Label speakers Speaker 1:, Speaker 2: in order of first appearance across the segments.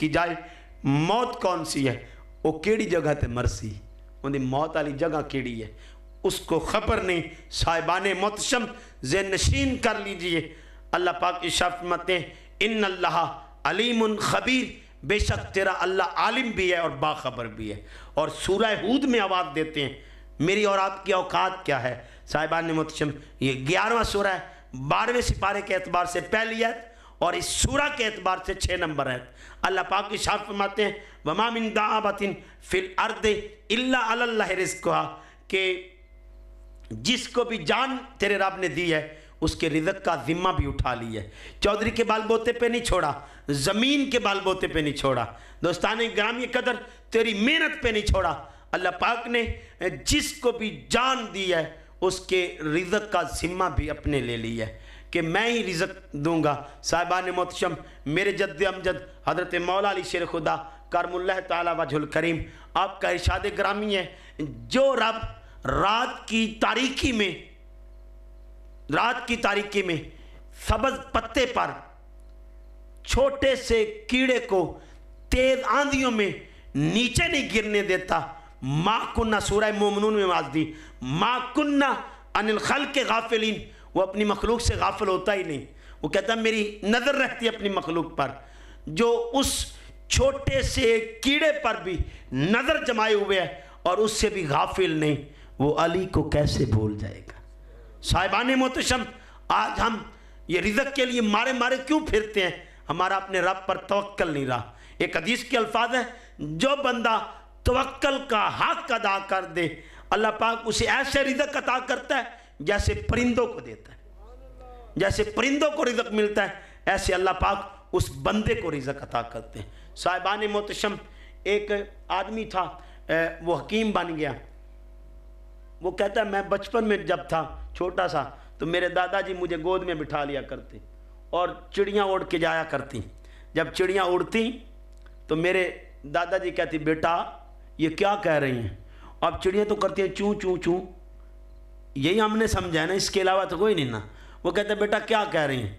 Speaker 1: کہ جائے موت کون سی ہے، وہ کیڑی جگہ تے مرسی، ان موت والی جگہ کیڑی ہے اس کو خبر نہیں۔ صاحبان محتشم ذہن نشین کر لیجئے، اللہ پاک ارشاد فرماتے ہیں ان اللہ علیم خبیر، بے شک تیرا اللہ عالم بھی ہے اور باخبر بھی ہے۔ اور سورہ ہود میں آواز دیتے ہیں میری اور آپ کی اوقات کیا ہے۔ صاحبان محتشم یہ 11واں سورہ ہے، 12ویں سپارے کے اعتبار سے پہلی آیت اور اس سورہ کے اعتبار سے 6 نمبر ہے۔ اللہ پاک ارشاد فرماتے ہیں وَمَا مِن دَابَةٍ فِي الْأَرْضِ إِلَّا عَلَى اللَّهِ رِزْقُهَا، کہ جس کو بھی جان تیرے رب نے دی ہے اس کے رزق کا ذمہ بھی اٹھا لی ہے۔ چودھری کے بال بوتے پہ نہیں چھوڑا، زمین کے بال بوتے پہ نہیں چھوڑا، دوستان گرامی قدر تیری محنت پہ نہیں چھوڑا۔ اللہ پاک نے جس کو بھی جان دی ہے اس کے رزق کا ذمہ بھی اپنے لے لی ہے کہ میں ہی رزق دوں گا۔ صاحبان محتشم میرے جد امجد حضرت مولا علی شیر خدا کرم اللہ تعالی وجہ الکریم آپ کا ارشاد گرامی ہے جو رب رات کی تاریکی میں سبز پتے پر چھوٹے سے کیڑے کو تیز آندھیوں میں نیچے نہیں گرنے دیتا، ما کننا سورہ مومنون میں آواز دی ما کننا عن الخلق غافلین، وہ اپنی مخلوق سے غافل ہوتا ہی نہیں، وہ کہتا ہے میری نظر رہتی ہے اپنی مخلوق پر، جو اس چھوٹے سے کیڑے پر بھی نظر جمائے ہوئے ہے اور اس سے بھی غافل نہیں، وہ علی کو کیسے بھول جائے گا۔ صاحبان محتشم آج ہم یہ رزق کے لیے مارے کیوں پھرتے ہیں؟ ہمارا اپنے رب پر توکل نہیں رہا۔ ایک حدیث کے الفاظ ہے جو بندہ توکل کا حق ادا کر دے اللہ پاک اسے ایسے رزق عطا کرتا ہے جیسے پرندوں کو دیتا ہے، جیسے پرندوں کو رزق ملتا ہے ایسے اللہ پاک اس بندے کو رزق عطا کرتے ہیں۔ صاحبان محتشم ایک آدمی تھا وہ حکیم بن گیا، وہ کہتا ہے میں بچپن میں جب تھا چھوٹا سا تو میرے دادا جی مجھے گود میں بٹھا لیا کرتے اور چڑیاں اڑ کے جایا کرتی، جب چڑیاں اڑتی تو میرے دادا جی کہتی بیٹا یہ کیا کہہ رہی ہیں؟ اب چڑیاں تو کرتی ہیں چوں چوں چوں، یہی ہم نے سمجھا ہے نا، اس کے علاوہ تو کوئی نہیں نا۔ وہ کہتے ہیں بیٹا کیا کہہ رہی ہیں؟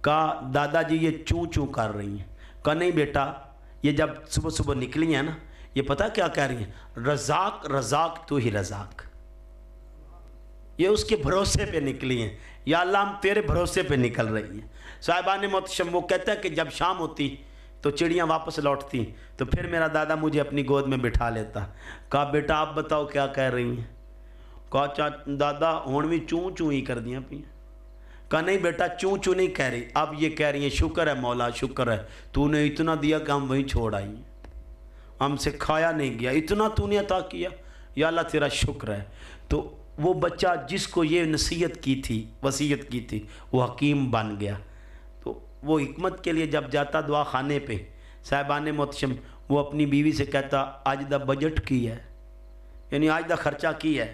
Speaker 1: کہا دادا جی یہ چوں چوں کر رہی ہیں۔ کہا نہیں بیٹا یہ جب صبح صبح نکلی ہیں نا یہ پتہ کیا کہہ رہی ہیں؟ رزاق رزاق تو ہی رزاق، یہ اس کے بھروسے پہ نکلی ہیں، یا اللہ ہم تیرے بھروسے پہ نکل رہی ہیں۔ صاحبان محتشم وہ کہتا ہے کہ جب شام ہوتی تو چڑیاں واپس لوٹتی تو پھر میرا دادا مجھے اپنی گود میں بٹھا لیتا۔ کہا بیٹا آپ بتاؤ کیا کہہ رہی ہیں؟ کہا دادا ہون بھی چوں چوں ہی کر دیا پی۔ کہا نہیں بیٹا چوں چوں نہیں کہہ رہی، اب یہ کہہ رہی ہیں شکر ہے مولا شکر ہے تو نے اتنا دیا کہ ہم وہیں چھوڑ آئی ہیں، ہم سے کھایا نہیں گیا، اتنا تو نے عطا کیا، یا اللہ تیرا شکر ہے۔ تو وہ بچہ جس کو یہ نصیحت کی تھی وصیت کی تھی وہ حکیم بن گیا۔ تو وہ حکمت کے لیے جب جاتا دعا خانے پہ صاحبان محتشم وہ اپنی بیوی سے کہتا آج دا بجٹ کی ہے، یعنی آج دا خرچہ کی ہے،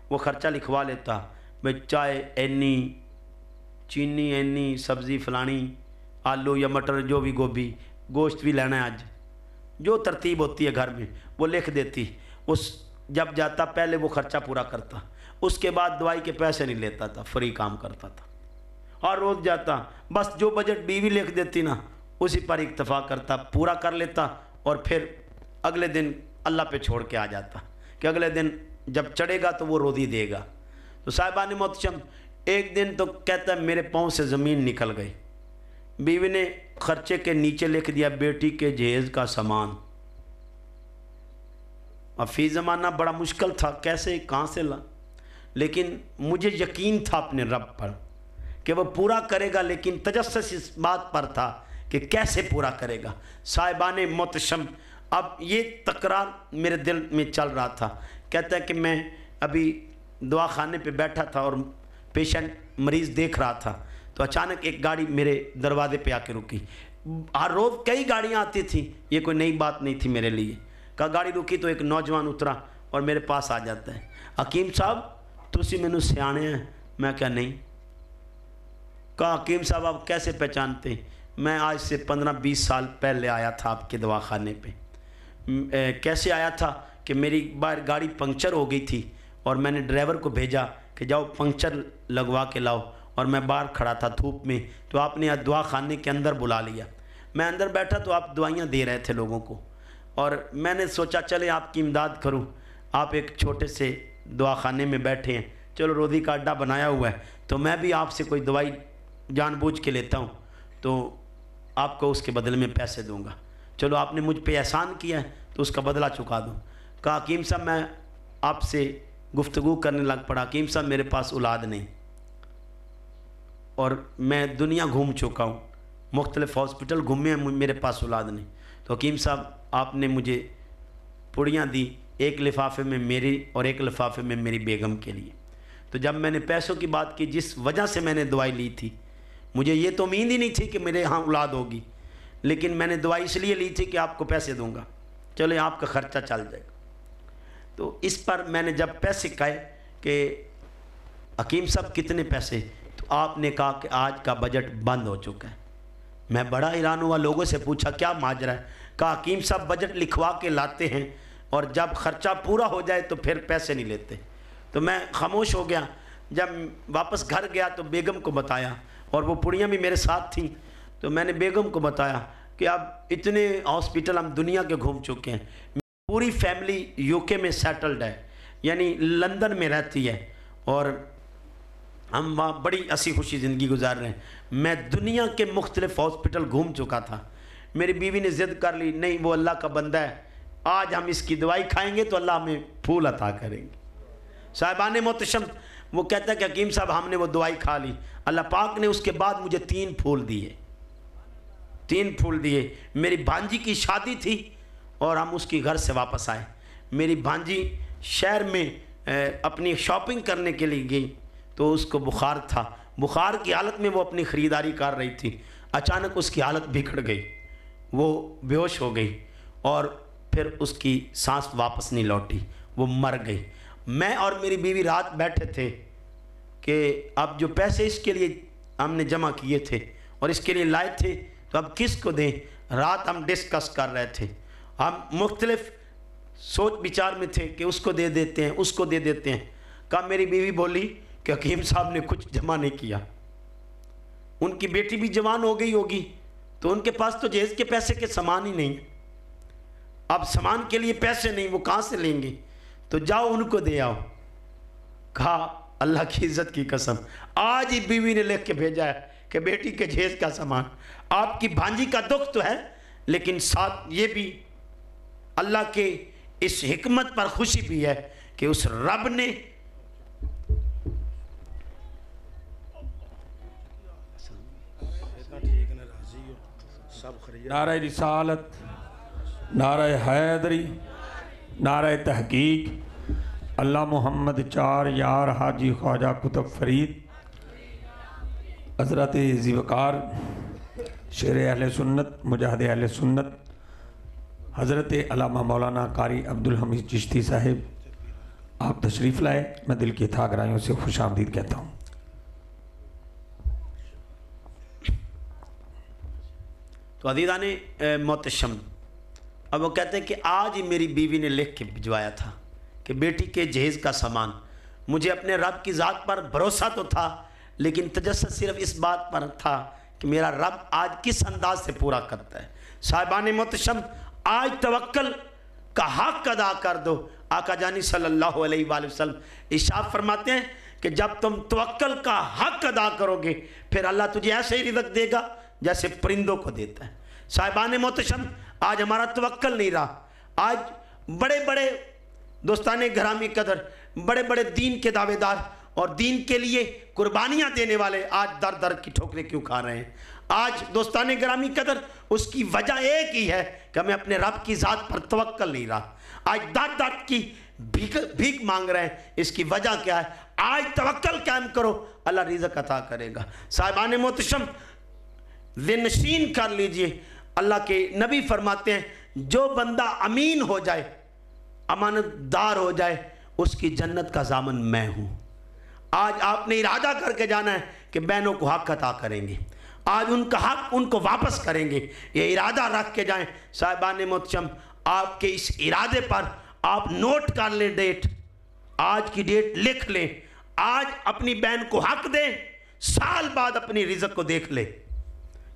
Speaker 1: وہ خرچہ لکھوا لیتا، بھائی چائے اینی، چینی اینی، سبزی فلانی، آلو یا مٹر جو بھی گوبھی، گوشت بھی لینا ہے آج، جو ترتیب ہوتی ہے گھر میں وہ لکھ دیتی۔ اس جب جاتا پہلے وہ خرچہ پورا کرتا، اس کے بعد دوائی کے پیسے نہیں لیتا تھا، فری کام کرتا تھا، اور روز جاتا بس جو بجٹ بیوی لکھ دیتی نا اسی پر اکتفا کرتا، پورا کر لیتا اور پھر اگلے دن اللہ پہ چھوڑ کے آ جاتا کہ اگلے دن جب چڑھے گا تو وہ روزی دے گا۔ تو صاحبان محتشم ایک دن تو کہتا ہے میرے پاؤں سے زمین نکل گئی، بیوی نے خرچے کے نیچے لکھ دیا بیٹی کے جہیز کا سامان۔ اب فی زمانہ بڑا مشکل تھا کیسے کہاں سے لا، لیکن مجھے یقین تھا اپنے رب پر کہ وہ پورا کرے گا، لیکن تجسس اس بات پر تھا کہ کیسے پورا کرے گا۔ صاحبان محتشم اب یہ تکرار میرے دل میں چل رہا تھا، کہتا ہے کہ میں ابھی دعا خانے پہ بیٹھا تھا اور پیشنٹ مریض دیکھ رہا تھا تو اچانک ایک گاڑی میرے دروازے پہ آ کے رکی، ہر روز کئی گاڑیاں آتی تھیں، یہ کوئی نئی بات نہیں تھی میرے لیے۔ کہا گاڑی رکی تو ایک نوجوان اترا اور میرے پاس آ جاتا ہے، حکیم صاحب تسی مینوں سیانے ہیں؟ میں کہا نہیں۔ کہا حکیم صاحب آپ کیسے پہچانتے؟ میں آج سے 15-20 سال پہلے آیا تھا آپ کے دوا خانے پہ۔ کیسے آیا تھا کہ میری باہر گاڑی پنکچر ہو گئی تھی اور میں نے ڈرائیور کو بھیجا کہ جاؤ پنکچر لگوا کے لاؤ، اور میں باہر کھڑا تھا دھوپ میں تو آپ نے دعا خانے کے اندر بلا لیا۔ میں اندر بیٹھا تو آپ دعائیاں دے رہے تھے لوگوں کو، اور میں نے سوچا چلے آپ کی امداد کروں. آپ ایک چھوٹے سے دعا خانے میں بیٹھے ہیں، چلو روزی کا اڈا بنایا ہوا ہے، تو میں بھی آپ سے کوئی دوائی جان بوجھ کے لیتا ہوں تو آپ کو اس کے بدلے میں پیسے دوں گا. چلو آپ نے مجھ پہ احسان کیا ہے تو اس کا بدلہ چکا دوں. کہا حکیم صاحب میں آپ سے گفتگو کرنے لگ پڑا. حکیم صاحب میرے پاس اولاد نہیں، اور میں دنیا گھوم چکا ہوں، مختلف ہاسپٹل گھومے ہیں، میرے پاس اولاد نہیں. تو حکیم صاحب آپ نے مجھے پڑیاں دی، ایک لفافے میں میری اور ایک لفافے میں میری بیگم کے لیے. تو جب میں نے پیسوں کی بات کی، جس وجہ سے میں نے دوائی لی تھی، مجھے یہ تو امید ہی نہیں تھی کہ میرے ہاں اولاد ہوگی، لیکن میں نے دوائی اس لیے لی تھی کہ آپ کو پیسے دوں گا، چلے آپ کا خرچہ چل جائے گا. تو اس پر میں نے جب پیسے کہے کہ حکیم صاحب کتنے پیسے، تو آپ نے کہا کہ آج کا بجٹ بند ہو چکا ہے. میں بڑا حیران ہوا، لوگوں سے پوچھا کیا ماجرا ہے. کہا حکیم صاحب بجٹ لکھوا کے لاتے ہیں اور جب خرچہ پورا ہو جائے تو پھر پیسے نہیں لیتے. تو میں خاموش ہو گیا. جب واپس گھر گیا تو بیگم کو بتایا، اور وہ پڑیاں بھی میرے ساتھ تھیں. تو میں نے بیگم کو بتایا کہ اب اتنے ہاسپٹل ہم دنیا کے گھوم چکے ہیں، پوری فیملی یو کے میں سیٹلڈ ہے، یعنی لندن میں رہتی ہے، اور ہم وہاں بڑی ہنسی خوشی زندگی گزار رہے ہیں. میں دنیا کے مختلف ہاسپٹل گھوم چکا تھا. میری بیوی نے ضد کر لی، نہیں وہ اللہ کا بندہ ہے، آج ہم اس کی دوائی کھائیں گے تو اللہ ہمیں پھول عطا کریں گے. صاحبان محتشم وہ کہتا ہے کہ حکیم صاحب ہم نے وہ دوائی کھا لی، اللہ پاک نے اس کے بعد مجھے 3 پھول دیے. 3 پھول دیے. میری بھانجی کی شادی تھی اور ہم اس کی گھر سے واپس آئے. میری بھانجی شہر میں اپنی شاپنگ کرنے کے لیے گئی تو اس کو بخار تھا. بخار کی حالت میں وہ اپنی خریداری کر رہی تھی. اچانک اس کی حالت بگڑ گئی، وہ بے ہوش ہو گئی، اور پھر اس کی سانس واپس نہیں لوٹی، وہ مر گئی. میں اور میری بیوی رات بیٹھے تھے کہ اب جو پیسے اس کے لیے ہم نے جمع کیے تھے اور اس کے لیے لائے تھے تو اب کس کو دیں. رات ہم ڈسکس کر رہے تھے، ہم مختلف سوچ بچار میں تھے کہ اس کو دے دیتے ہیں، اس کو دے دیتے ہیں. کہا میری بیوی بولی کہ حکیم صاحب نے کچھ جمع نہیں کیا. ان کی بیٹی بھی جوان ہو گئی ہوگی تو ان کے پاس تو جہیز کے پیسے کے سامان ہی نہیں، اب سامان کے لیے پیسے نہیں، وہ کہاں سے لیں گے، تو جاؤ ان کو دے آؤ. کہا اللہ کی عزت کی قسم آج ہی بیوی نے لکھ کے بھیجا ہے کہ بیٹی کے جہیز کا سامان. آپ کی بھانجی کا دکھ تو ہے، لیکن ساتھ یہ بھی اللہ کے اس حکمت پر خوشی بھی ہے کہ اس رب نے
Speaker 2: نعرہ رسالت، نعرہ حیدری، نعرہ تحقیق، اللہ محمد 4 یار حاجی خواجہ قطب فرید، حضرت ذی وقار شیر اہل سنت، مجاہد اہل سنت، حضرت علامہ مولانا قاری عبدالحمید چشتی صاحب، آپ تشریف لائے. میں دل کی تھا گرائیوں سے خوش آمدید کہتا ہوں.
Speaker 1: تو عزیزان محتشم اب وہ کہتے ہیں کہ آج ہی میری بیوی نے لکھ کے بھجوایا تھا کہ بیٹی کے جہیز کا سامان. مجھے اپنے رب کی ذات پر بھروسہ تو تھا، لیکن تجسس صرف اس بات پر تھا کہ میرا رب آج کس انداز سے پورا کرتا ہے. صاحبان محتشم آج توکل کا حق ادا کر دو. آقا جانی صلی اللہ علیہ وآلہ وسلم ارشاد فرماتے ہیں کہ جب تم توکل کا حق ادا کرو گے پھر اللہ تجھے ایسے ہی رزق دے گا جیسے پرندوں کو دیتا ہے. صاحبان محتشم آج ہمارا توکل نہیں رہا. آج بڑے بڑے دوستان گرامی قدر، بڑے بڑے دین کے دعوے دار اور دین کے لیے قربانیاں دینے والے آج در در کی ٹھوکریں کیوں کھا رہے ہیں؟ آج دوستان گرامی قدر اس کی وجہ ایک ہی ہے کہ ہمیں اپنے رب کی ذات پر توکل نہیں رہا. آج دات دات کی بھیک مانگ رہے ہیں. اس کی وجہ کیا ہے؟ آج توکل قائم کرو، اللہ رزق عطا کرے گا. صاحبان محتشم ذہن نشین کر لیجئے، اللہ کے نبی فرماتے ہیں جو بندہ امین ہو جائے، امانت دار ہو جائے، اس کی جنت کا ضامن میں ہوں. آج آپ نے ارادہ کر کے جانا ہے کہ بہنوں کو حق عطا کریں گے، آج ان کا حق ان کو واپس کریں گے. یہ ارادہ رکھ کے جائیں. صاحبان محتشم آپ کے اس ارادے پر آپ نوٹ کر لیں، ڈیٹ، آج کی ڈیٹ لکھ لیں. آج اپنی بہن کو حق دیں، سال بعد اپنی رزق کو دیکھ لیں.